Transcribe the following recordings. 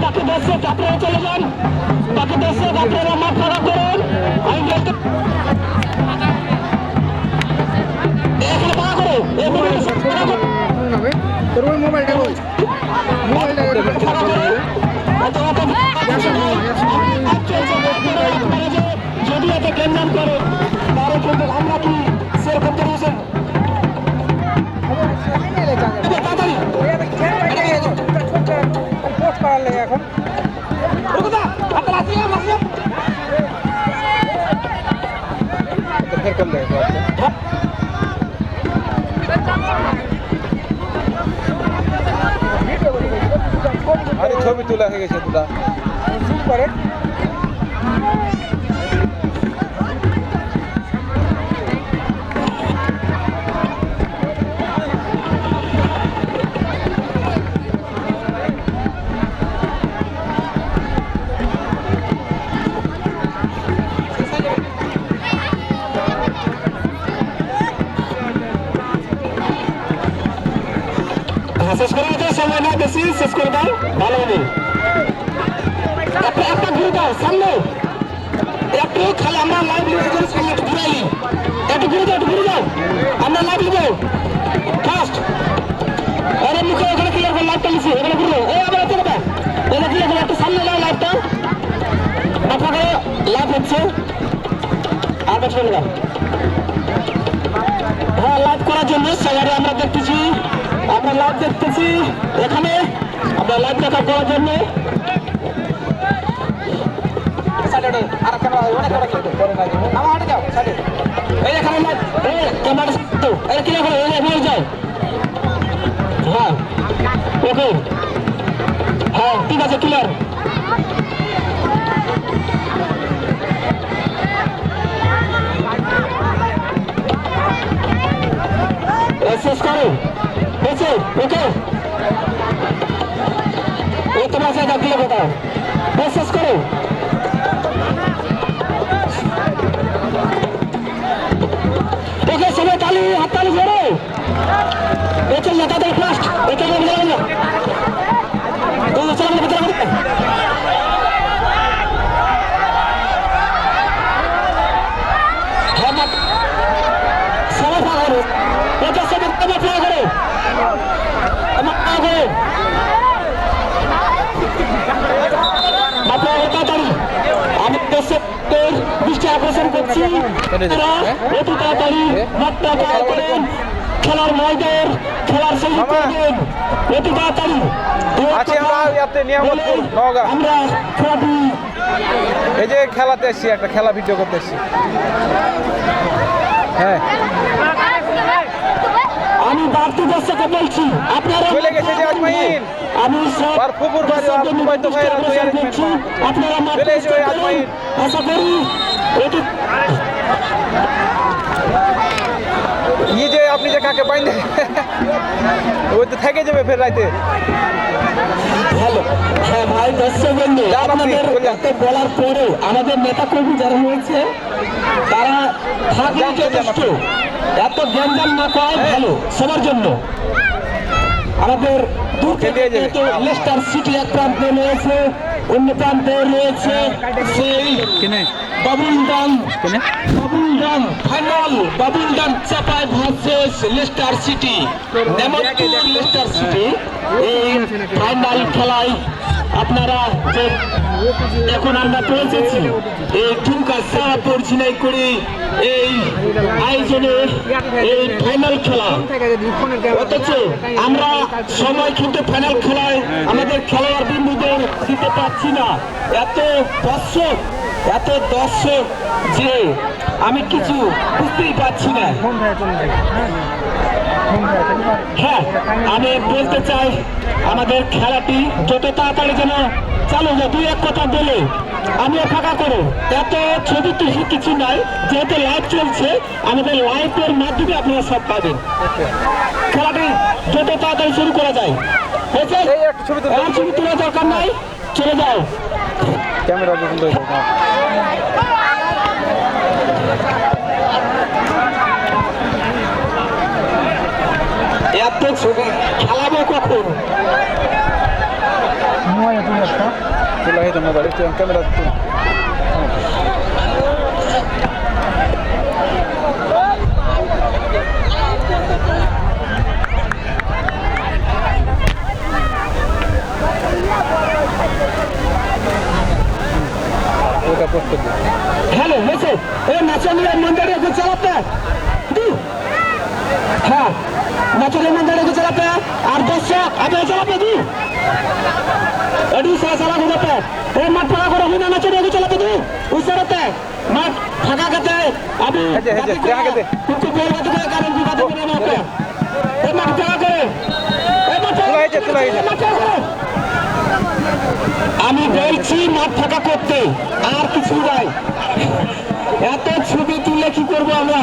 তাকে দর্শক আপনারা চলে যান, তাকে দর্শক আপনারা মাঠ ফাঁকা করুন। আমি এখানে ফাঁকা করো, তোর ওই মোবাইলটা যদি এতে কেন্দ্র করে তাহলে কিন্তু আমরা কি সেরকম করেছেন পোস্ট করার লাগে এখন আরে ছবি তোলা হয়ে গেছে তোলা করে শেষ করে দিতে সময় না বেশি, শেষ করে দাও ভালো হবে। একটা ঘুরে দাও সামনে, একটু খালি আমরা লাইভ লিখে সামনে একটু ঘুরাইলি, একটু ঘুরে দাও, একটু ঘুরে দাও, আমরা লাইভ লিখবো ফার্স্ট। আরে মুখে ওখানে ক্লিয়ার করে লাইভটা লিখছি, ওখানে ঘুরলো এই আবার এত কথা ওখানে ক্লিয়ার করে একটু সামনে নাও লাইভটা, আপনাকে লাইভ হচ্ছে আর বছর না। হ্যাঁ, লাইভ করার জন্য সবাই আমরা দেখতেছি, আমরা লাইভ দেখতেছি এখানে, আমরা লাইভ দেখা করার জন্য হ্যাঁ ওকে হ্যাঁ ঠিক আছে ক্লিয়ার। শেষ করো হয়েছে ওকে, এই তোমার সাথে দিলে কোথাও শেষ করো। ওকে সবাই তালি হাততালি ধরো, একে নেতাদের ফার্স্ট একে ভিতরে না তুমি চলো ভিতরে সবাই ফাঁকা করো, এটা সবাই তোমার ফাঁকা করো, আমার ফাঁকা করো তাড়াতাড়ি। আমি দর্শকদের দৃষ্টি আকর্ষণ করছি, অতি তাড়াতাড়ি মাঠটা জয় করেন, খেলার ময়দান খেলার সেই করবেন অতি তাড়াতাড়ি। আমরা খেলাটি এই যে খেলাতে এসছি, একটা খেলা ভিডিও করতে এসছি। হ্যাঁ আমি বাড়তি দর্শকে বলছি আপনারা চলে গেছে যে আজমাইন আমি আর ফুপুর বাড়ি আর ফুপাই তো ভাইরা তৈরি করছি, আপনারা চলে এসে ওই আজমাইন আশা করি এটি ই যে আপনি যে কাকে বাইন্দে ওই তো থেকে যাবে ফের রাইতে। ভালো হ্যাঁ ভাই দর্শক বন্ধু, আপনাদের এত বলার পরে আমাদের নেতা কর্মী যারা রয়েছে তারা থাকলে যথেষ্ট, এত জ্ঞান না পায় ভালো সবার জন্য। আমাদের দূর থেকে লেস্টার সিটি এক প্রান্তে রয়েছে, অন্য প্রান্তে রয়েছে সেই Babuldang final, Babuldang Chapai versus Leicester City, Leicester City এই ফাইনাল খেলায় আপনারা যে এখন আমরা পৌঁছেছি এই ঠুমকা সাহাপুর ঝিনাই করে এই আয়োজনে এই ফাইনাল খেলা, অথচ আমরা সময় কিন্তু ফাইনাল খেলায় আমাদের খেলোয়াড় বিন্দুদের দিতে পারছি না, এত দর্শক যে আমি কিছু বুঝতেই পারছি না। হ্যাঁ আমি বলতে চাই আমাদের খেলাটি যত তাড়াতাড়ি যেন চালু যায়, দুই এক কথা বলে আমিও ফাঁকা করো, এত ছবি টুসি কিছু নাই, যেহেতু লাইভ চলছে আমাদের লাইভের মাধ্যমে আপনারা সব পাবেন। খেলাটি যত তাড়াতাড়ি শুরু করা যায়, হয়েছে ছবি তোলার দরকার নাই, চলে যাও ক্যামেরা এত ছবি খেলাবো কখন? তোলা হয়েছে মোবাইল ক্যামেরা ওটা পোস্ট করে হ্যালো হয়েছে এই নাচনীয় মন্দিরে একটু চালাতে হ্যাঁ নাচনীয় মন্দিরে একটু চালাতে আর দর্শক আপনি চালাতে দি এডি সালা ঘুরাতে এই মাঠ ফাঁকা করে হুনা নাচনীয় একটু চালাতে দি উসরাতে মাঠ ফাঁকা করতে আমি কিন্তু বেরবাদ করে কারণ বিবাদ করে না আপনি এই মাঠ ফাঁকা করে এই মাঠ তোলা হয়েছে মাঠ ফাঁকা করে আমি বলছি মাঠ ফাঁকা করতে আর কিছু নাই এত ছবি তুলে কি করবো আমরা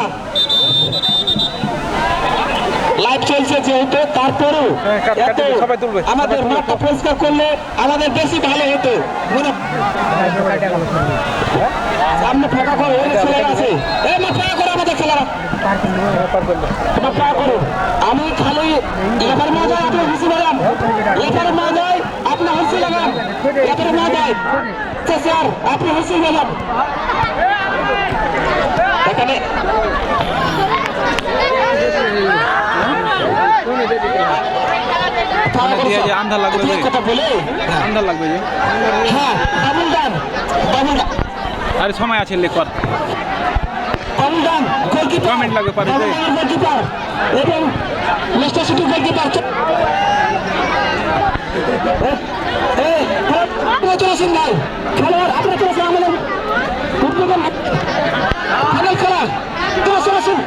লাইভ চলছে যেহেতু তারপরেও এত সবাই তুলবে আমাদের মাঠটা পরিষ্কার করলে আমাদের বেশি ভালো হতো মনে সামনে ফাঁকা করো ওই ছেলেরা আছে এই মাঠ ফাঁকা করো আমাদের ছেলেরা মাঠ ফাঁকা করো আমি খালি লেফার মজায় আপনি হুসি লাগান লেফার মজায় আপনি হুসি লাগান লেফার মজায় স্যার আপনি হুসি লাগান এখানে আন্ধার লাগবে কথা বলে আন্ধার লাগবে যে হ্যাঁ ডাবল ডান আরে সময় আছে লেখর ডাবল ডান গোলকিপার কমেন্ট লাগবে পাবে গোলকিপার এবং লেস্টার সিটি গোলকিপার আপনারা চলেছেন ভাই খেলোয়াড় আপনারা চলেছেন আমাদের ফুটবল ফাইনাল খেলা চলেছেন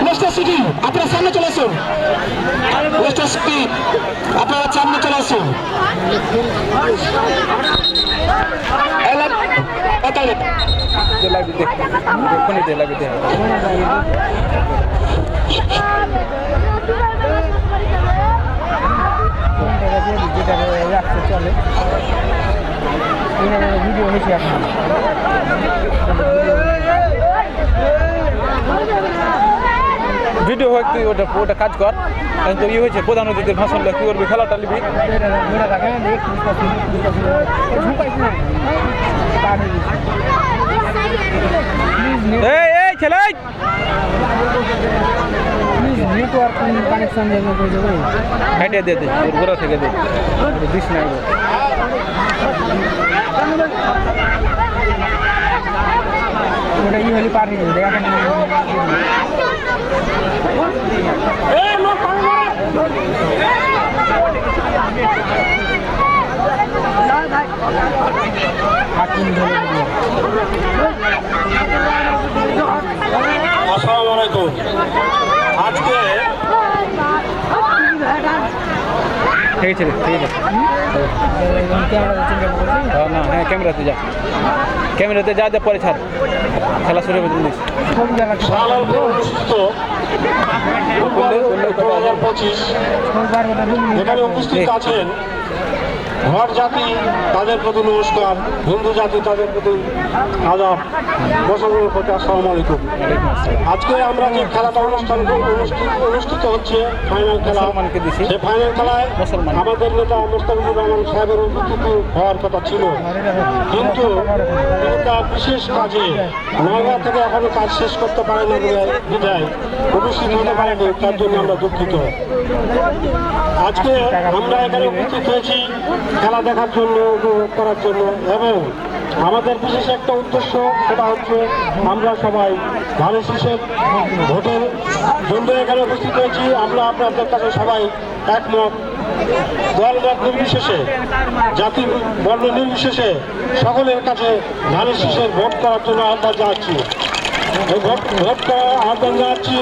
লেস্টার সিটি আপনারা সামনে চলে আসুন লেস্টার সিটি আপনারা সামনে চলে আসুন লাগবে দেখুন লাগবে দেখ চলে ভিডিও হয়েছে এখন ভিডিও হয় তুই ওটা কাজ কর এখন তো হয়েছে প্রধান অতিথির ভাষণ কি করবি খেলাটা নিবি এই ছেলে নেটওয়ার্ক কানেকশন হেঁটে দে ঘোরা থেকে দে দিস না ওটা ই হলে পার হয়ে যাবে আসসালামু আলাইকুম আজকে ঠিক আছে না হ্যাঁ ক্যামেরাতে যা পরে ছাড় খেলা শুরু হবে জিনিস এখানে উপস্থিত আছেন ঘর জাতি তাদের প্রতি নমস্কার হিন্দু জাতি তাদের প্রতি আদাব মুসলমানের প্রতি আসসালামু আলাইকুম আজকে আমরা যে খেলাটা অনুষ্ঠিত হচ্ছে ফাইনাল খেলা সেই ফাইনাল খেলায় আমাদের নেতা মোস্তাফিজুর রহমান সাহেবের উপস্থিত হওয়ার কথা ছিল কিন্তু তিনি তার বিশেষ কাজে নওগাঁ থেকে এখনো কাজ শেষ করতে পারে না বলে বিধায় উপস্থিত হতে পারেনি তার জন্য আমরা দুঃখিত আজকে আমরা এখানে উপস্থিত হয়েছি খেলা দেখার জন্য উপভোগ করার জন্য এবং আমাদের বিশেষ একটা উদ্দেশ্য সেটা হচ্ছে আমরা সবাই ধানের শীষের ভোটের জন্য এখানে উপস্থিত হয়েছি আমরা আপনাদের কাছে সবাই একমত দলমত নির্বিশেষে জাতি বর্ণ নির্বিশেষে সকলের কাছে ধানের শীষের ভোট করার জন্য আহ্বান জানাচ্ছি ভোট করার আহ্বান জানাচ্ছি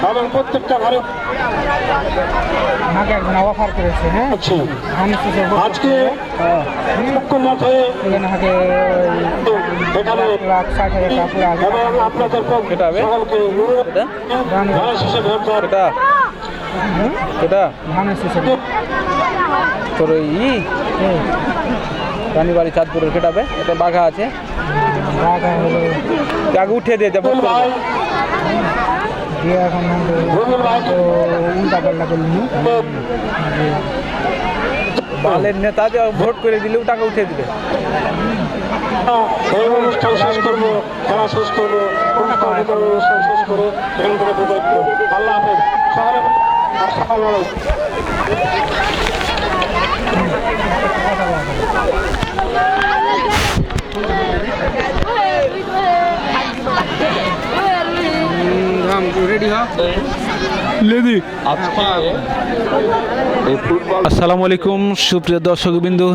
এবং প্রত্যেকটা ঘরে আমাকে একজন অফার করেছে হ্যাঁ আজকে মুখ্যমত হয়ে এখানে এবং আপনাদের সকলকে ধানের শীষে ভোট দেওয়ার তোর রানীবাড়ি চাঁদপুরের কেটাবে এটা বাঘা আছে আগে উঠিয়ে দিয়ে দেবো উল্টা পাল্টা করলি দলের নেতা যে ভোট করে দিলেও টাকা উঠে দিবে। এই অনুষ্ঠান শেষ করবো, খেলা শেষ করবো, অনুষ্ঠান শেষ করে এখান থেকে বিদায় করবো। আল্লাহ হাফেজ। আসসালামু আলাইকুম। রেডি হ লেদি আসসালামু আলাইকুম সুপ্রিয় দর্শকবিন্দু,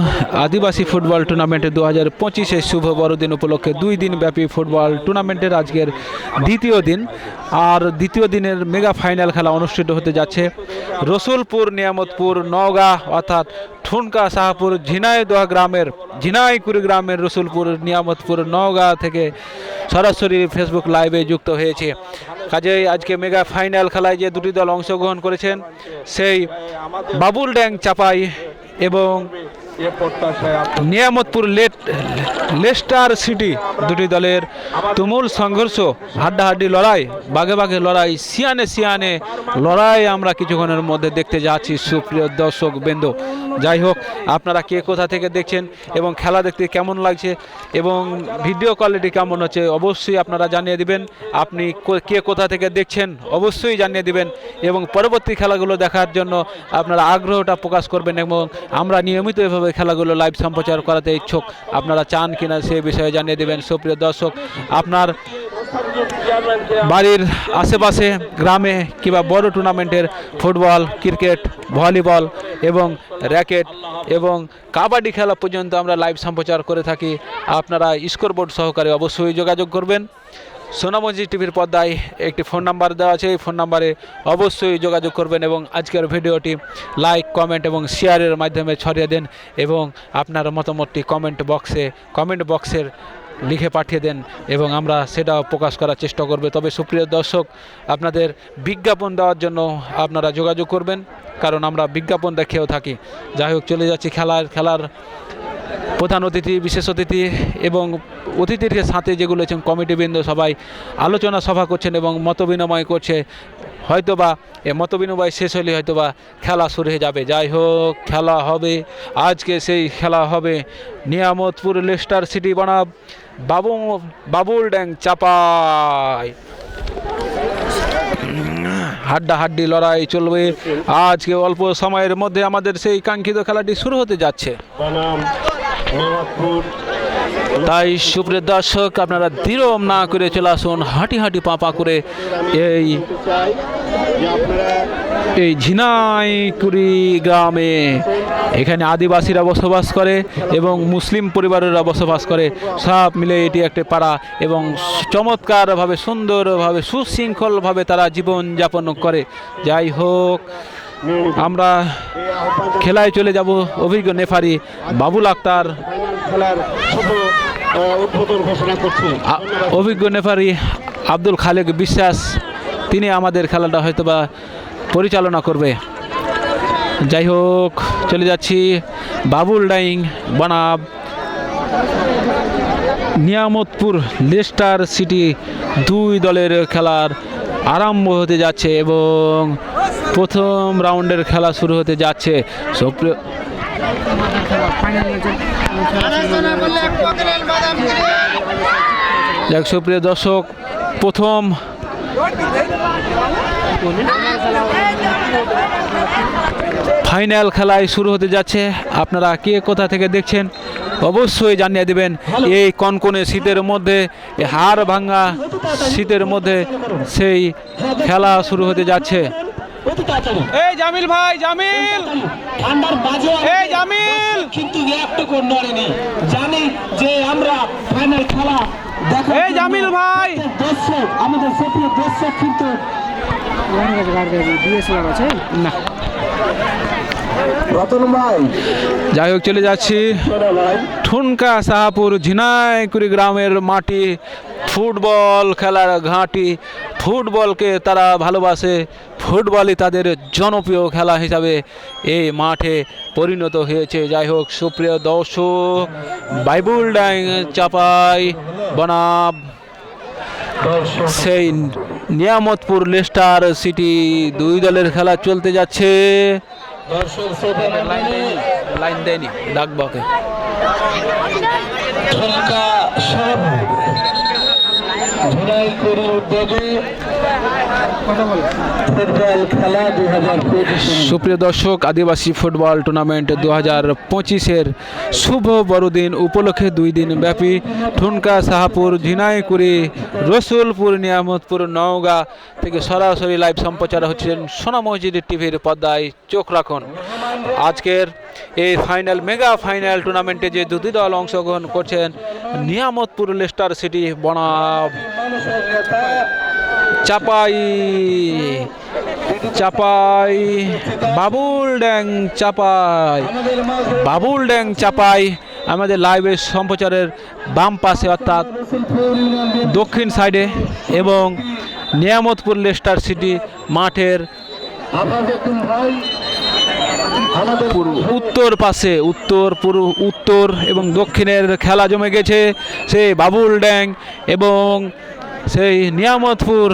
আদিবাসী ফুটবল টুর্নামেন্টের 2025-এর শুভ বড়দিন উপলক্ষে 2 দিন ব্যাপী ফুটবল টুর্নামেন্টের আজকের দ্বিতীয় দিন। আর দ্বিতীয় দিনের মেগা ফাইনাল খেলা অনুষ্ঠিত হতে যাচ্ছে রসুলপুর, নিয়ামতপুর, নওগাঁ অর্থাৎ ঠুনকা শাহপুর ঝিনাইদহ গ্রামের ঝিনাইকুড়ি গ্রামের রসুলপুর, নিয়ামতপুর, নওগাঁ থেকে সরাসরি ফেসবুক লাইভে যুক্ত হয়েছে। কাজেই আজকে মেগা ফাইনাল খেলায় যে দুটি দল অংশগ্রহণ করেছেন সেই বাবুল ড্যাং চাপাই এবং নিয়ামতপুর লেস্টার সিটি দুটি দলের তুমুল সংঘর্ষ, হাড্ডাহাড্ডি লড়াই, বাঘে বাঘে লড়াই, সিয়ানে সিয়ানে লড়াই আমরা কিছুক্ষণের মধ্যে দেখতে যাচ্ছি সুপ্রিয় দর্শক বৃন্দ। যাই হোক, আপনারা কে কোথা থেকে দেখছেন এবং খেলা দেখতে কেমন লাগছে এবং ভিডিও কোয়ালিটি কেমন হচ্ছে অবশ্যই আপনারা জানিয়ে দিবেন। আপনি কে কোথা থেকে দেখছেন অবশ্যই জানিয়ে দিবেন এবং পরবর্তী খেলাগুলো দেখার জন্য আপনারা আগ্রহটা প্রকাশ করবেন এবং আমরা নিয়মিত এভাবে খেলাগুলো লাইভ সম্প্রচার করাতে ইচ্ছুক। আপনারা চান কিনা সে বিষয়ে জানিয়ে দেবেন। সুপ্রিয় দর্শক, আপনার বাড়ির আশেপাশে গ্রামে কিংবা বড় টুর্নামেন্টের ফুটবল, ক্রিকেট, ভলিবল এবং র্যাকেট এবং কাবাডি খেলা পর্যন্ত আমরা লাইভ সম্প্রচার করে থাকি। আপনারা স্কোরবোর্ড সহকারে অবশ্যই যোগাযোগ করবেন। সোনামঞ্জি টিভির পর্দায় একটি ফোন নাম্বার দেওয়া আছে, এই ফোন নাম্বারে অবশ্যই যোগাযোগ করবেন এবং আজকের ভিডিওটি লাইক, কমেন্ট এবং শেয়ারের মাধ্যমে ছড়িয়ে দেন এবং আপনার মতামতটি কমেন্ট বক্সের লিখে পাঠিয়ে দেন এবং আমরা সেটাও প্রকাশ করার চেষ্টা করব। তবে সুপ্রিয় দর্শক, আপনাদের বিজ্ঞাপন দেওয়ার জন্য আপনারা যোগাযোগ করবেন, কারণ আমরা বিজ্ঞাপন দেখেও থাকি। যাই হোক, চলে যাচ্ছি খেলার প্রধান অতিথি, বিশেষ অতিথি এবং অতিথির সাথে যেগুলো আছেন কমিটিবৃন্দ সবাই আলোচনা সভা করছেন এবং মতবিনিময় করছে। হয়তোবা এ মতবিনিময় শেষ হলে হয়তোবা খেলা শুরু হয়ে যাবে। যাই হোক, খেলা হবে আজকে, সেই খেলা হবে নিয়ামতপুর লেস্টার সিটি বনাম বাবুল ড্যাং চাপাই। হাড্ডাহাড্ডি লড়াই চলবে আজকে। অল্প সময়ের মধ্যে আমাদের সেই কাঙ্ক্ষিত খেলাটি শুরু হতে যাচ্ছে। তাই সুপ্রিয় দর্শক, আপনারা বিলম্ব না করে চলে আসুন হাঁটি হাঁটি পা করে এই ঝিনাইকুড়ি গ্রামে। এখানে আদিবাসীরা বসবাস করে এবং মুসলিম পরিবারেরা বসবাস করে, সব মিলে এটি একটি পাড়া এবং চমৎকারভাবে, সুন্দরভাবে, সুশৃঙ্খলভাবে তারা জীবনযাপন করে। যাই হোক, আমরা খেলায় চলে যাব। অভিজ্ঞ নেফারি বাবুল আক্তার, অভিজ্ঞ নেফারি আব্দুল খালেক বিশ্বাস, তিনি আমাদের খেলাটা হয়তোবা পরিচালনা করবে। যাই হোক, চলে যাচ্ছি বাবুল ডাইং বনাম নিয়ামতপুর লেস্টার সিটি, দুই দলের খেলার আরম্ভ হতে যাচ্ছে এবং প্রথম রাউন্ডের খেলা শুরু হতে যাচ্ছে। সুপ্রিয় দর্শক, প্রথম ফাইনাল খেলায় শুরু হতে যাচ্ছে। আপনারা কে কোথা থেকে দেখছেন অবশ্যই জানিয়ে দেবেন। এই কনকনে শীতের মধ্যে, হাড় ভাঙা শীতের মধ্যে সেই খেলা শুরু হতে যাচ্ছে। এই জামিল ভাই, জামিল ঠান্ডার বাজে, এই জামিল কিন্তু একটুকু নড়েনি। জানি যে আমরা ফাইনাল খেলা দেখা, এই জামিল ভাই, দর্শক, আমাদের সুপ্রিয় দর্শক কিন্তু না। রতন ভাই, যাই হোক, চলে যাচ্ছি ঠুনকা শাহপুর ঝিনাইকুড়ি গ্রামের মাটি, ফুটবল খেলার ঘাঁটি। ফুটবলকে তারা ভালোবাসে, ফুটবলই তাদের জনপ্রিয় খেলা হিসাবে এই মাঠে পরিণত হয়েছে। যাই হোক, সুপ্রিয় দর্শক, বাবুল ড্যাং চাপাই বনাম সেই নিয়ামতপুর লেস্টার সিটি, দুই দলের খেলা চলতে যাচ্ছে। দর্শক লাইন দেয়নি, ডাকবো ওকে। ঢাকা শহর ঝিনাইকুড়ি উদ্যোগে ফুটবল খেলা 2025। সুপ্রিয় দর্শক, আদিবাসী ফুটবল টুর্নামেন্ট 2025-এর শুভ বড়দিন উপলক্ষে 2 দিন ব্যাপী ঠুনকা, শাহপুর, ঝিনাইকুড়ি, রসুলপুর, নিয়ামতপুর, নওগাঁ থেকে সরাসরি লাইভ সম্প্রচার হচ্ছেন সোনা মসজিদ টিভির পর্দায়। চোখ রাখুন। আজকের এই ফাইনাল, মেগা ফাইনাল টুর্নামেন্টে যে 2টি দল অংশগ্রহণ করছেন, নিয়ামতপুর লেস্টার সিটি বনাম চাপাই বাবুলড্যাং চাপাই। আমাদের লাইভের সম্প্রচারের বাম পাশে অর্থাৎ দক্ষিণ সাইডে, এবং নিয়ামতপুর লেস্টার সিটি মাঠের উত্তর পাশে, উত্তর এবং দক্ষিণের খেলা জমে গেছে। সেই বাবুলড্যাং এবং সেই নিয়ামতপুর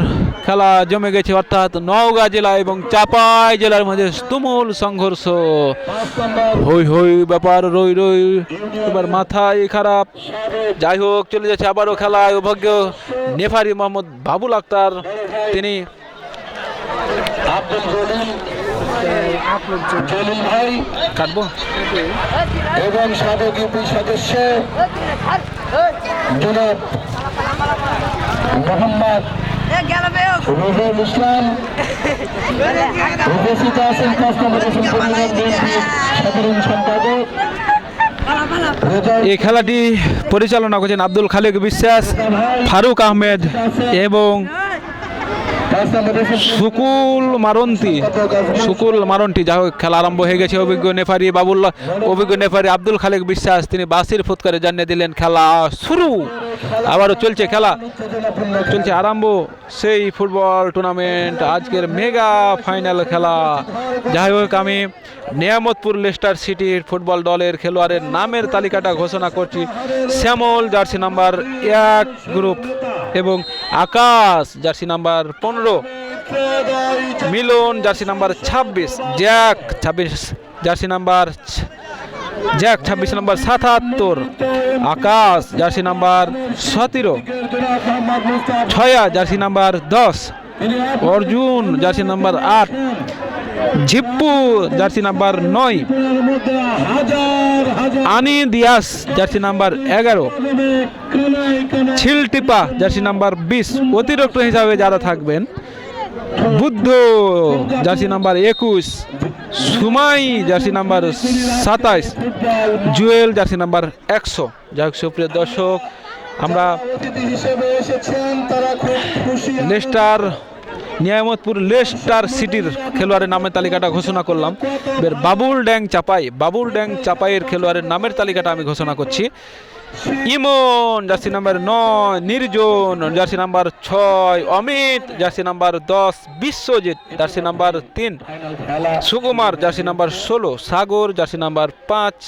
খেলা জমে গেছে, অর্থাৎ নওগাঁ জেলা এবং চাপাই জেলার মধ্যে তুমুল সংঘর্ষ। হই হই ব্যাপার, রই রই, এবার মাথায় খারাপ। যাই হোক, চলে যাচ্ছে আবারও খেলায়। অভাগ্য নেফারি মোহাম্মদ বাবুল আক্তার, তিনি জলিল ভাই কাটবো এবং সাবেক ইউপি সদস্য জনাব মোহাম্মদ রুহুল ইসলাম উপস্থিত আছেন। সাধারণ সম্পাদক এই খেলাটি পরিচালনা করছেন আব্দুল খালেক বিশ্বাস, ফারুক আহমেদ এবং সুকুল মারন্তি। যাই হোক, খেলা আরম্ভ হয়ে গেছে। অভিজ্ঞ নেফারি আব্দুল খালেক বিশ্বাস, তিনি বাসির ফুৎকারে জানিয়ে দিলেন খেলা শুরু। আবারও চলছে খেলা, চলছে আরম্ভ সেই ফুটবল টুর্নামেন্ট, আজকের মেগা ফাইনাল খেলা। যাই হোক, আমি নিয়ামতপুর লেস্টার সিটির ফুটবল দলের খেলোয়াড়ের নামের তালিকাটা ঘোষণা করছি। শ্যামল জার্সি নাম্বার 1 গ্রুপ এবং Akash jersey number 15, Milan jersey number 26, Jack 26 jersey number 77, Akash jersey number 17, Chhaya jersey number 10, Arjun jersey number 8, Jhippu jersey number 9, Annie Dias jersey number 11, Chiltipa jersey number 20। অতিরিক্ত হিসাবে যারা থাকবেন, বুদ্ধ জার্সি নাম্বার 21, সুমাই jersey number 27, Jewel jersey number 100। যাই হোক, সুপ্রিয় দর্শক, আমরা নিয়ামতপুর লেস্টার সিটির খেলোয়াড়ের নামের তালিকাটা ঘোষণা করলাম। এবার বাবুলড্যাং চাপাইয়ের খেলোয়াড়ের নামের তালিকাটা আমি ঘোষণা করছি। ইমন jersey number 9, Nirjan jersey number 6, Amit jersey number 10, Biswajit jersey number 3, Sukumar jersey number 16, Sagar jersey number 5,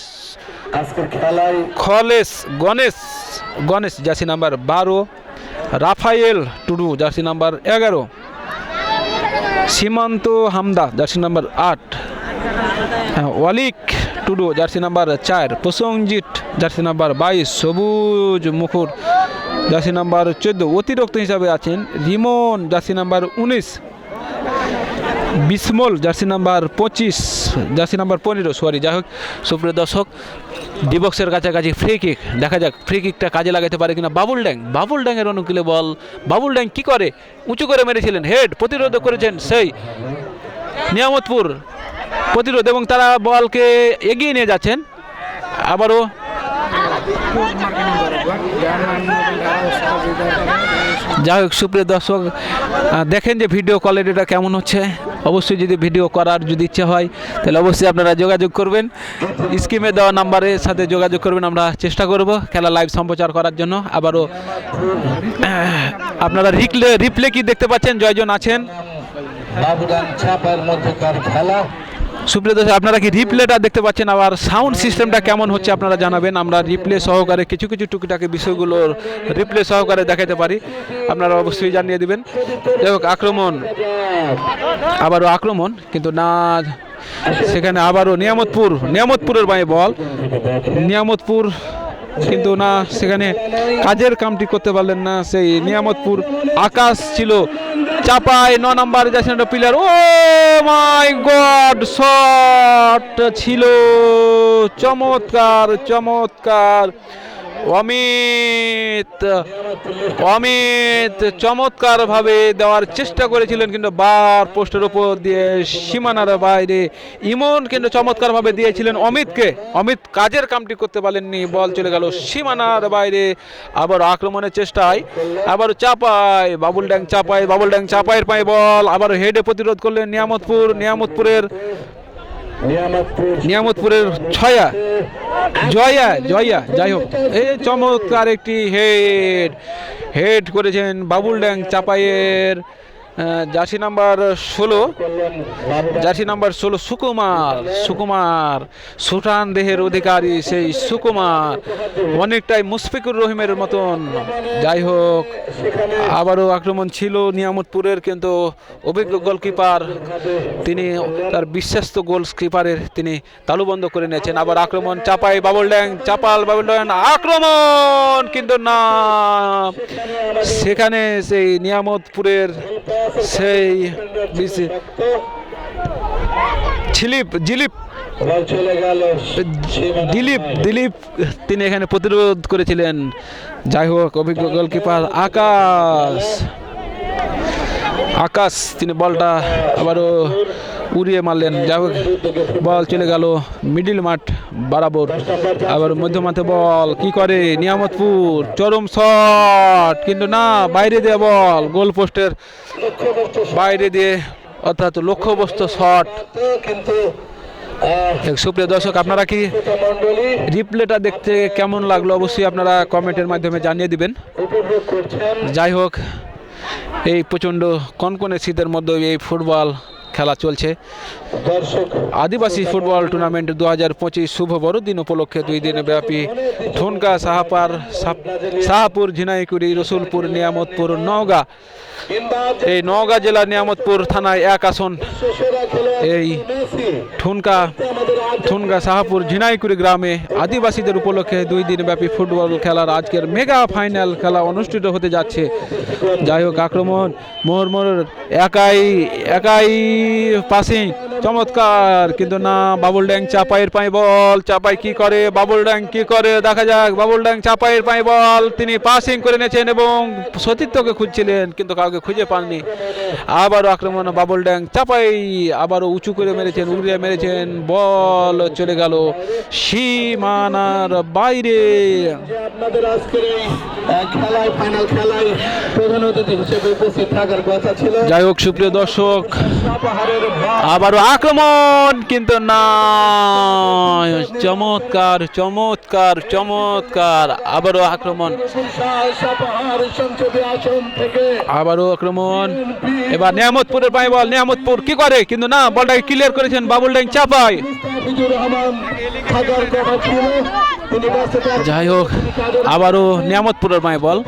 Ganesh jersey number 12, Raphael Tudu jersey number 11, Simanta Hamda jersey number 8, Walik Tudu jersey number 4, Prasenjit jersey number 22, Sabuj Mukhar jersey number 14। অতিরিক্ত হিসাবে আছেন Rimon jersey number 19, Bismal jersey number 25, jersey number 15, sorry. যাই হোক, সুপ্রিয় দর্শক, ডিবক্সের কাছাকাছি free kick, দেখা যাক ফ্রি কিকটা কাজে লাগাতে পারে কিনা বাবুলড্যাংয়ের অনুকূলে বল। বাবুলড্যাং কি করে, উঁচু করে মেরেছিলেন, হেড প্রতিরোধ করেছেন সেই নিয়ামতপুর প্রতিরোধ, এবং তারা বলকে এগিয়ে নিয়ে যাচ্ছেন। আবারও যাই হোক, সুপ্রিয় দর্শক, দেখেন যে ভিডিও কোয়ালিটিটা কেমন হচ্ছে। অবশ্যই যদি ভিডিও করার যদি ইচ্ছে হয়, তাহলে অবশ্যই আপনারা যোগাযোগ করবেন, স্ক্রিনে দেওয়া নাম্বারের সাথে যোগাযোগ করবেন। আমরা চেষ্টা করব খেলা লাইভ সম্প্রচার করার জন্য। আবারও আপনারা রিপ্লে কি দেখতে পাচ্ছেন, জয়জন আছেন। সুপ্রিয় দর্শক, আপনারা কি রিপ্লেটা দেখতে পাচ্ছেন? আবার সাউন্ড সিস্টেমটা কেমন হচ্ছে আপনারা জানাবেন। আমরা রিপ্লে সহকারে কিছু টুকিটাকি বিষয়গুলোর রিপ্লে সহকারে দেখাতে পারি, আপনারা অবশ্যই জানিয়ে দিবেন। যাই হোক, আবারও আক্রমণ, কিন্তু না সেখানে আবারও নিয়ামতপুরের বাঁয়ে বল, নিয়ামতপুর কিন্তু না, সেখানে কাজের কামটি করতে পারলেন না সেই নিয়ামতপুর। আকাশ ছিল চাপায় 9 নম্বর যাচ্ছেন প্লেয়ার, ও মাই গড, শট ছিল চমৎকার। অমিত চমৎকার ভাবে দেওয়ার চেষ্টা করেছিলেন, কিন্তু বার পোস্টের উপর দিয়ে সীমানার বাইরে। ইমন কিন্তু চমৎকার ভাবে দিয়েছিলেন অমিত কাজের কামটি করতে পারেননি, বল চলে গেল সীমানার বাইরে। আবার আক্রমণের চেষ্টায় আবার বাবুল ড্যাং চাপায়ের পায়ে বল, আবার হেডে প্রতিরোধ করলেন নিয়ামতপুরের জয়া যাই হোক, এই চমৎকার একটি হেড করেছেন বাবুল ড্যাং চাপাইয়ের জার্সি নাম্বার 16 সুকুমার সুঠান দেহের অধিকারী সেই সুকুমার, অনেকটাই মুশফিকুর রহিমের মতন। যাই হোক, আবারও আক্রমণ ছিল নিয়ামতপুরের, কিন্তু অভিজ্ঞ গোলকিপার তিনি তার বিশ্বস্ত গোলকিপারের তিনি তালুবন্ধ করে নিয়েছেন। আবার আক্রমণ বাবুল ড্যাং আক্রমণ, কিন্তু না, সেখানে সেই নিয়ামতপুরের সেই দিলীপ তিনি এখানে প্রতিরোধ করেছিলেন। যাই হোক, অভিজ্ঞ গোলকিপার আকাশ তিনি বলটা আবারও উড়িয়ে মারলেন। যাই হোক, বল চলে গেল মিডিল মাঠ বরাবর। আবার মধ্যমাঠে বল কি করে নিয়ামতপুর, চরম শট, কিন্তু না, বাইরে দিয়ে বল, গোল পোস্টের বাইরে দিয়ে, অর্থাৎ লক্ষ্যবস্তু শট। সুপ্রিয় দর্শক, আপনারা কি রিপ্লেটা দেখতে কেমন লাগলো অবশ্যই আপনারা কমেন্টের মাধ্যমে জানিয়ে দিবেন। যাই হোক, এই প্রচণ্ড কনকনে শীতের মধ্যে এই ফুটবল খেলা চলছে। আদিবাসী ফুটবল টুর্নামেন্ট 2025 শুভ বড়দিন উপলক্ষে 2 দিন ব্যাপী ঠুনকা শাহপুর ঝিনাইকুড়ি রসুলপুর নিয়ামতপুর নওগাঁ, এই নওগাঁ জেলার নিয়ামতপুর থানায় 1 আসন এই ঠুনকা শাহপুর ঝিনাইকুড়ি গ্রামে আদিবাসীদের উপলক্ষে 2 দিন ব্যাপী ফুটবল খেলার আজকের মেগা ফাইনাল খেলা অনুষ্ঠিত হতে যাচ্ছে। যাই হোক, আক্রমণ মোহরমোর একাই পাসিং চমৎকার, কিন্তু না, বাবুল ড্যাং চাপাইয়ের পায়ে বল, চাপাই কি করে, বাবুল ড্যাং কি করে দেখা যাক। বাবুল ড্যাং চাপাইয়ের পায়ে বল তিনি পাসিং করে নিয়েছেন এবং সতীর্থকে খুঁজছিলেন, কিন্তু কাউকে খুঁজে পাননি। আবারও আক্রমণ বাবুল ড্যাং চাপাই, আবারও উঁচু করে উড়িয়ে মেরেছেন, বল চলে গেল সীমানার বাইরে। আপনাদের আজকের এই খেলায় ফাইনাল খেলায় প্রধান অতিথি হিসেবে উপস্থিত থাকার কথা ছিল। যাই হোক, সুপ্রিয় দর্শক, আবারও আক্রমণ, কিন্তু না, চমৎকার আবারও আক্রমণ, এবার নিয়ামতপুরের পায়ে বল, নিয়ামতপুর কি করে, কিন্তু না, বলটাকে ক্লিয়ার করেছেন বাবুল ড্যাং চাপাই। যাই হোক, আবারও নিয়ামতপুরের পায়ে বল,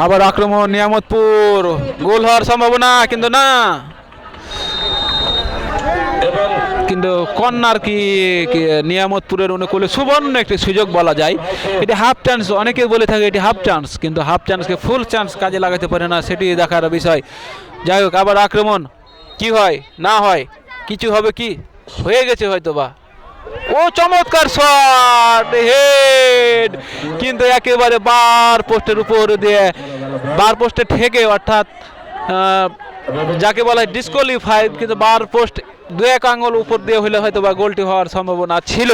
আবার আক্রমণ নিয়ামতপুর, গোল হওয়ার সম্ভাবনা, কিন্তু না, কিন্তু কর্নার কি নিয়ামতপুরের অনুকূলে সুবর্ণ একটি সুযোগ বলা যায়। এটি হাফ চান্স, অনেকে বলে থাকে এটি হাফ চান্স, কিন্তু হাফ চান্সকে ফুল চান্স কাজে লাগাতে পারে না, সেটি দেখার বিষয়। যাই হোক, আবার আক্রমণ কি হয় না হয়, কিছু হবে কি হয়ে গেছে হয়তো বা, ও চমৎকার শট, হেড, কিন্তু একেবারে বার পোস্টের উপর দিয়ে, বার পোস্টে ঠেকে, অর্থাৎ যাকে বলা হয় ডিসকোয়ালিফাইড, কিন্তু বার পোস্ট 2-1 আঙ্গুল উপর দিয়ে হলে হয়তো বা গোলটি হওয়ার সম্ভাবনা ছিল।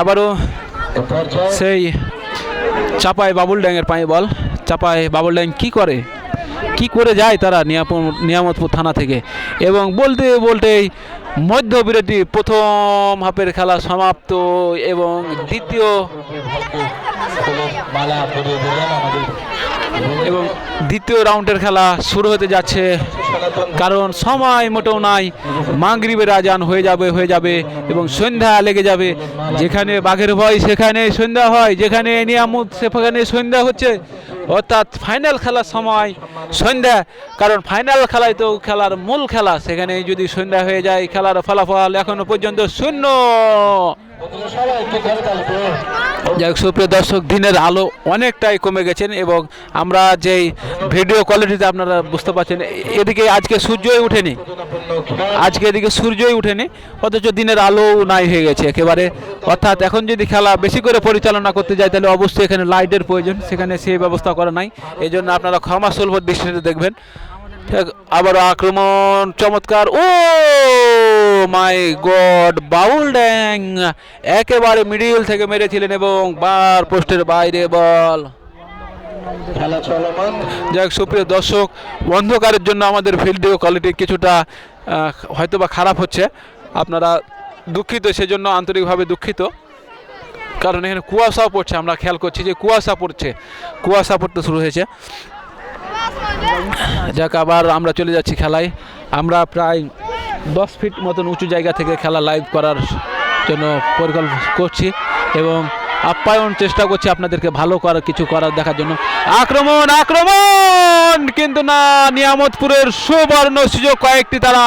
আবারও সেই চাপায় বাবুল ড্যাংয়ের পায়ে বল, চাপায় বাবুল ড্যাং কি করে যায় তারা নিয়ামতপুর থানা থেকে, এবং বলতেই মধ্যবিরতি, প্রথম হাফের খেলা সমাপ্ত এবং দ্বিতীয় মালা পরিয়ে দিলেন আমাদের এবং দ্বিতীয় রাউন্ডের খেলা শুরু হতে যাচ্ছে, কারণ সময় মোটেও নাই। মাগরিবের আজান হয়ে যাবে এবং সন্ধ্যা লেগে যাবে। যেখানে বাঘের ভয় সেখানে সন্ধ্যা হয়, যেখানে নিয়ামত সেখানে সন্ধ্যা হচ্ছে। অর্থাৎ ফাইনাল খেলার সময় সন্ধ্যা, কারণ ফাইনাল খেলায় তো খেলার মূল খেলা, সেখানে যদি সন্ধ্যা হয়ে যায় খেলার ফলাফল এখনো পর্যন্ত শূন্য। যাই হোক সুপ্রিয় দর্শক, দিনের আলো অনেকটাই কমে গেছেন এবং আমরা যেই ভিডিও কোয়ালিটিতে আপনারা বুঝতে পারছেন, এদিকে আজকে সূর্যই উঠেনি, এদিকে সূর্যই উঠেনি, অথচ দিনের আলো নাই হয়ে গেছে একেবারে। অর্থাৎ এখন যদি খেলা বেশি করে পরিচালনা করতে যায় তাহলে অবশ্যই এখানে লাইটের প্রয়োজন, সেখানে সেই ব্যবস্থা করা নাই। এই জন্য আপনারা ক্ষমা সুলভ দৃষ্টিতে দেখবেন। আবারও আক্রমণ চমৎকার, ও মাই গড, বাউল ড্যাং একেবারে মিডিল থেকে মেরেছিলেন এবং বার পোস্টের বাইরে বল। খেলা চলমান। যাই হোক সুপ্রিয় দর্শক, অন্ধকারের জন্য আমাদের ভিডিও কোয়ালিটি কিছুটা হয়তোবা খারাপ হচ্ছে, আপনারা দুঃখিত, সেজন্য আন্তরিকভাবে দুঃখিত। কারণ এখানে কুয়াশাও পড়ছে, আমরা খেয়াল করছি যে কুয়াশা পড়তে শুরু হয়েছে। যাক, আবার আমরা চলে যাচ্ছি খেলায়। আমরা প্রায় 10 ফিট মতন উঁচু জায়গা থেকে খেলা লাইভ করার জন্য পরিকল্পনা করছি এবং আপ্যায়ন চেষ্টা করছি আপনাদেরকে ভালো কিছু করার দেখার জন্য। আক্রমণ কিন্তু না, নিয়ামতপুরের সুবর্ণ সুযোগ কয়েকটি, তারা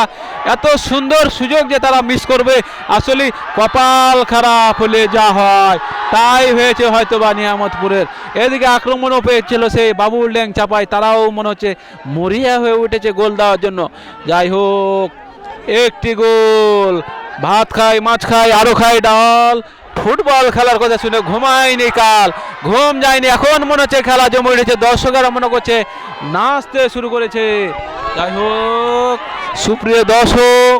এত সুন্দর সুযোগ যে তারা মিস করবে। আসলে কপাল খারাপ হলে যা হয় তাই হয়েছে হয়তো বা নিয়ামতপুরের। এদিকে আক্রমণও পেয়েছিল সেই বাবুল ড্যাং চাপায়, তারাও মনে হচ্ছে মরিয়া হয়ে উঠেছে গোল দেওয়ার জন্য। যাই হোক, একটি গোল, ভাত খাই মাছ খাই আরও খাই ডাল। ফুটবল খেলার কথা শুনে ঘুমায়নি কাল, ঘুম যায়নি, এখন মনে হচ্ছে খেলা জমে উঠেছে, দর্শকেরা মনে করছে নাচতে শুরু করেছে। যাই হোক সুপ্রিয় দর্শক,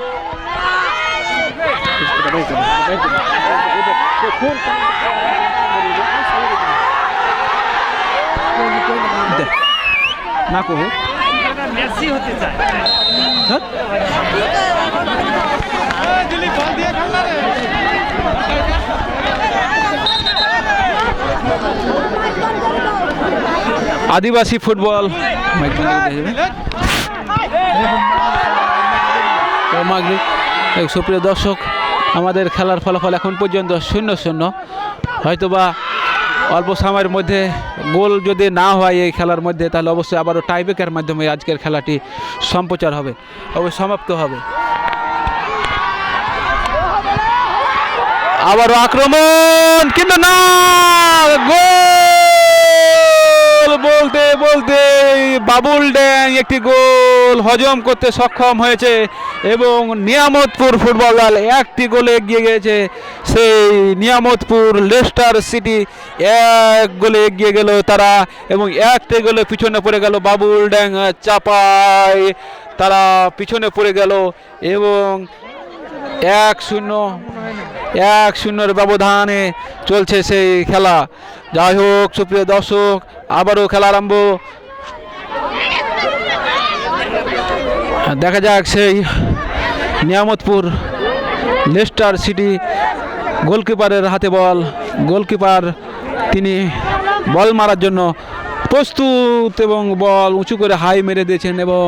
না কহু মেসি হতে চায়। আদিবাসী ফুটবল সুপ্রিয় দর্শক, আমাদের খেলার ফলাফল এখন পর্যন্ত 0-0। হয়তোবা অল্প সময়ের মধ্যে গোল যদি না হয় এই খেলার মধ্যে, তাহলে অবশ্যই আবারও টাইব্রেকের মাধ্যমে আজকের খেলাটি সম্প্রচার হবে, সমাপ্ত হবে। আবারও আক্রমণ কিন্তু না, গোল বলতে বলতে বাবুল ড্যাং একটি গোল হজম করতে সক্ষম হয়েছে এবং নিয়ামতপুর ফুটবল দল একটি গোলে এগিয়ে গিয়েছে। সেই নিয়ামতপুর লেস্টার সিটি 1 গোলে এগিয়ে গেল তারা এবং একটি গোলে পিছনে পড়ে গেল বাবুল ড্যাং চাপায়, তারা পিছনে পড়ে গেল এবং 1-0 ব্যবধানে চলছে সেই খেলা। যাই হোক সুপ্রিয় দর্শক, আবারও খেলা আরম্ভ, দেখা যাক সেই নিয়ামতপুর লেস্টার সিটি। গোলকিপারের হাতে বল, গোলকিপার তিনি বল মারার জন্য প্রস্তুত এবং বল উঁচু করে হাই মেরে দিয়েছেন এবং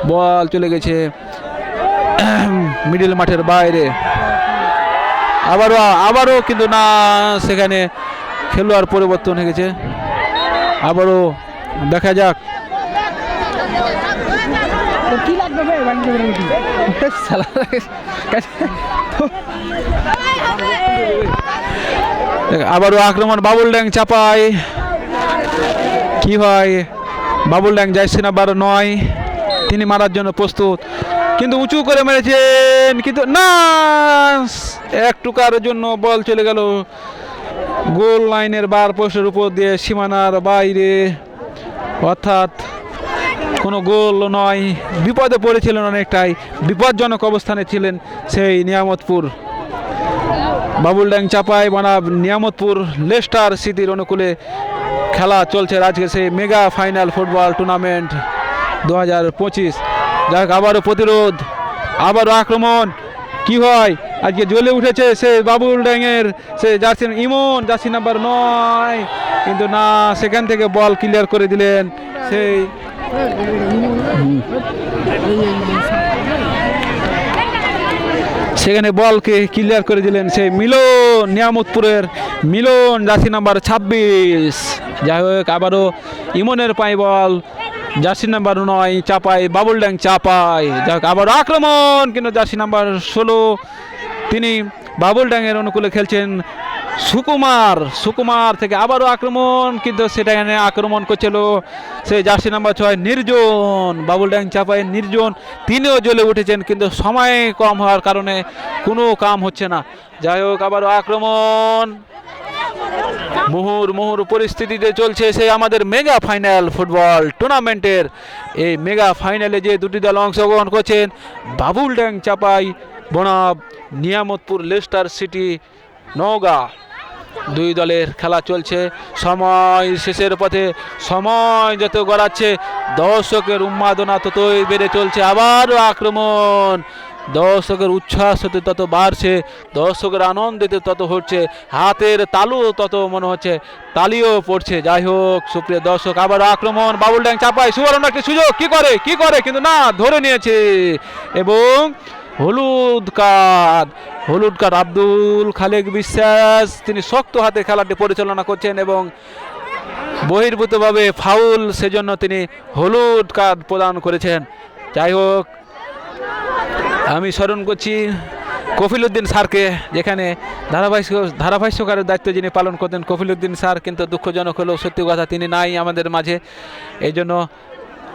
বল চলে গেছে মিডল মাঠের বাইরে। আবারও কিন্তু না, সেখানে খেলোয়াড় পরিবর্তন হয়ে গেছে। আবারও দেখা যাক, কি লাগবে ভাই আবারও আক্রমণ বাবুল ড্যাং চাপায়, কি হয়, বাবুল ড্যাং যাইছে নাম্বার 9, তিনি মারার জন্য প্রস্তুত, কিন্তু উঁচু করে মেরেছেন কিন্তু না, এক টুকার জন্য বল চলে গেল গোল লাইনের বার পোস্টের উপর দিয়ে সীমানার বাইরে। অর্থাৎ কোনো গোল নয়, বিপদে পড়েছিলেন, অনেকটাই বিপজ্জনক অবস্থানে ছিলেন সেই নিয়ামতপুর। বাবুল ড্যাং চাপায় বনাম নিয়ামতপুর লেস্টার সিটির অনুকূলে খেলা চলছে আজকে সেই মেগা ফাইনাল ফুটবল টুর্নামেন্ট 2025। যাক, আবারও প্রতিরোধ, আবারও আক্রমণ, কি হয়, আজকে জ্বলে উঠেছে সে বাবুল ড্যাংয়ের সে জার্সি ইমন, জার্সি নাম্বার 9, কিন্তু না, সেখান থেকে বল ক্লিয়ার করে দিলেন সেই সেখানে বলকে ক্লিয়ার করে দিলেন সেই মিলন, নিয়ামতপুরের মিলন, জার্সি নাম্বার 26। যাই হোক, আবারও ইমনের পাই বল, জার্সি নাম্বার 9 চাপাই, বাবুল ড্যাং চাপাই। যাই হোক, আবারও আক্রমণ, কিন্তু জার্সি নাম্বার 16 তিনি বাবুল ড্যাংয়ের অনুকূলে খেলছেন সুকুমার থেকে আবারও আক্রমণ, কিন্তু সেটা এখানে আক্রমণ করছিল সেই জার্সি নাম্বার 6 নির্জন, বাবুল ড্যাং চাপাই নির্জন, তিনিও জ্বলে উঠেছেন, কিন্তু সময় কম হওয়ার কারণে কোনো কাম হচ্ছে না। যাই হোক, আবারও আক্রমণ, মুহুর পরিস্থিতিতে চলছে সেই আমাদের মেগা ফাইনাল ফুটবল টুর্নামেন্টের। এই মেগা ফাইনালে যে দুটি দল অংশগ্রহণ করছেন, বাবুল ড্যাং চাপাই বনাম নিয়ামতপুর লেস্টার সিটি নওগাঁ, দুই দলের খেলা চলছে। সময় শেষের পথে, সময় যত গড়াচ্ছে দর্শকের উন্মাদনা ততই বেড়ে চলছে। আবারও আক্রমণ, দর্শকের উচ্ছ্বাস হতে তত বাড়ছে, দর্শকের আনন্দিত তত হচ্ছে, হাতের তালু তত মনে হচ্ছে তালিও পড়ছে। যাই হোক সুপ্রিয় দর্শক, আবার আক্রমণ, বাবুল ড্যাং চাপায় সুবর্ণ একটি সুযোগ, কি করে কিন্তু না, ধরে নিয়েছে এবং হলুদ কার্ড আব্দুল খালেক বিশ্বাস, তিনি শক্ত হাতে খেলাটি পরিচালনা করছেন এবং বহির্ভূতভাবে ফাউল, সেজন্য তিনি হলুদ কার্ড প্রদান করেছেন। যাই হোক, আমি স্মরণ করছি কফিলউদ্দিন স্যারকে, যেখানে ধারাভাষ্যকারের দায়িত্ব যিনি পালন করতেন কফিলউদ্দিন স্যার, কিন্তু দুঃখজনক হলেও সত্যি কথা তিনি নাই আমাদের মাঝে, এই জন্য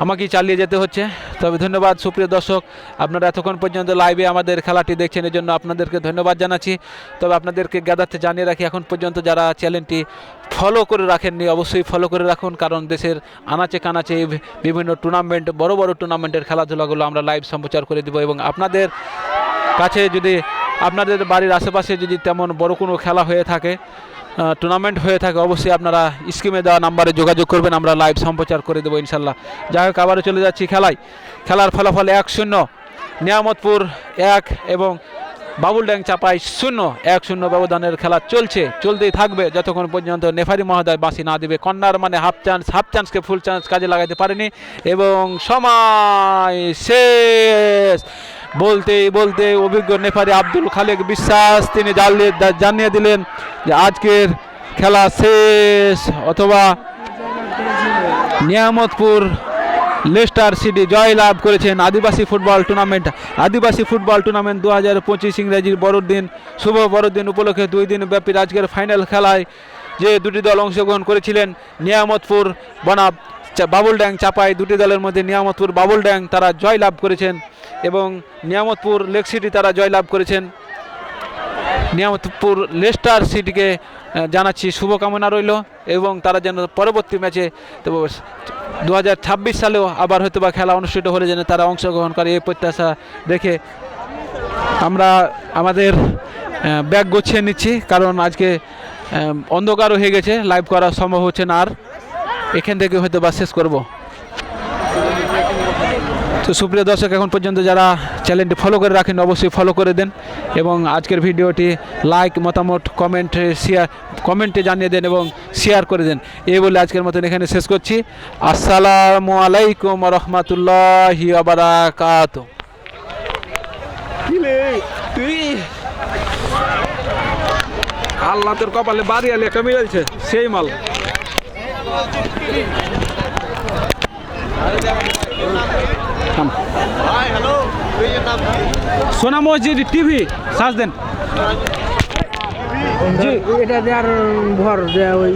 আমাকেই চালিয়ে যেতে হচ্ছে। তবে ধন্যবাদ সুপ্রিয় দর্শক, আপনারা এতক্ষণ পর্যন্ত লাইভে আমাদের খেলাটি দেখছেন, এর জন্য আপনাদেরকে ধন্যবাদ জানাচ্ছি। তবে আপনাদেরকে জ্ঞাতার্থে জানিয়ে রাখি, এখন পর্যন্ত যারা চ্যানেলটি ফলো করে রাখেননি অবশ্যই ফলো করে রাখুন, কারণ দেশের আনাচে কানাচে বিভিন্ন টুর্নামেন্ট, বড় বড় টুর্নামেন্টের খেলাধুলাগুলো আমরা লাইভ সম্প্রচার করে দেবো এবং আপনাদের কাছে যদি আপনাদের বাড়ির আশেপাশে যদি তেমন বড় কোনো খেলা হয়ে থাকে, টুর্নামেন্ট হয়ে থাকে, অবশ্যই আপনারা স্ক্রিনে দেওয়া নাম্বারে যোগাযোগ করবেন, আমরা লাইভ সম্প্রচার করে দেবো ইনশাল্লাহ। যাই হোক, আবারও চলে যাচ্ছি খেলার ফলাফল 1-0 নিয়ামতপুর 1 এবং বাবুল ড্যাং চাপাই 0-1 ব্যবধানের খেলা চলতেই থাকবে যতক্ষণ পর্যন্ত নেফারি মহোদয় বাঁশি না দেবে। কর্নার মানে হাফ চান্সকে ফুল চান্স কাজে লাগাতে পারেনি এবং সময় শেষ। বলতে অভিজ্ঞ নেফারি আব্দুল খালেক বিশ্বাস তিনি জানিয়ে দিলেন যে আজকের খেলা শেষ, অথবা নিয়ামতপুর লেস্টার সিটি জয়লাভ করেছেন। আদিবাসী ফুটবল টুর্নামেন্ট 2025 ইংরেজির বড়দিন, শুভ বড়দিন উপলক্ষে 2 দিন ব্যাপী আজকের ফাইনাল খেলায় যে দুটি দল অংশগ্রহণ করেছিলেন, নিয়ামতপুর বনাম বাবুল ড্যাং চাপাই, দুটি দলের মধ্যে নিয়ামতপুর বাবুল ড্যাং তারা জয়লাভ করেছেন এবং নিয়ামতপুর লেক সিটি তারা জয়লাভ করেছেন। নিয়ামতপুর লেস্টার সিটিকে জানাচ্ছি শুভকামনা রইল এবং তারা যেন পরবর্তী ম্যাচে 2026 সালেও আবার হয়তো বা খেলা অনুষ্ঠিত হলে যেন তারা অংশগ্রহণ করে, এই প্রত্যাশা রেখে আমরা আমাদের ব্যাগ গুছিয়ে নিচ্ছি, কারণ আজকে অন্ধকারও হয়ে গেছে, লাইভ করা সম্ভব হচ্ছে না, আর এখান থেকে হয়তো বা শেষ করব। তো সুপ্রিয় দর্শক, এখন পর্যন্ত যারা চ্যানেলটি ফলো করে রাখেন অবশ্যই ফলো করে দেন এবং আজকের ভিডিওটি লাইক, মতামত, কমেন্টে জানিয়ে দেন এবং শেয়ার করে দেন। এই বলে আজকের মতন এখানে শেষ করছি। আসসালামু আলাইকুম রহমতুল্লাহি ওয়া বারাকাতুহু। আল্লাহ তোর কপালে বাড়ি আলে একটা মিলছে সেই মাল। সোনা মসজিদ টিভি সার্চ দেন, এটা দেওয়ার ভর দেওয়া ওই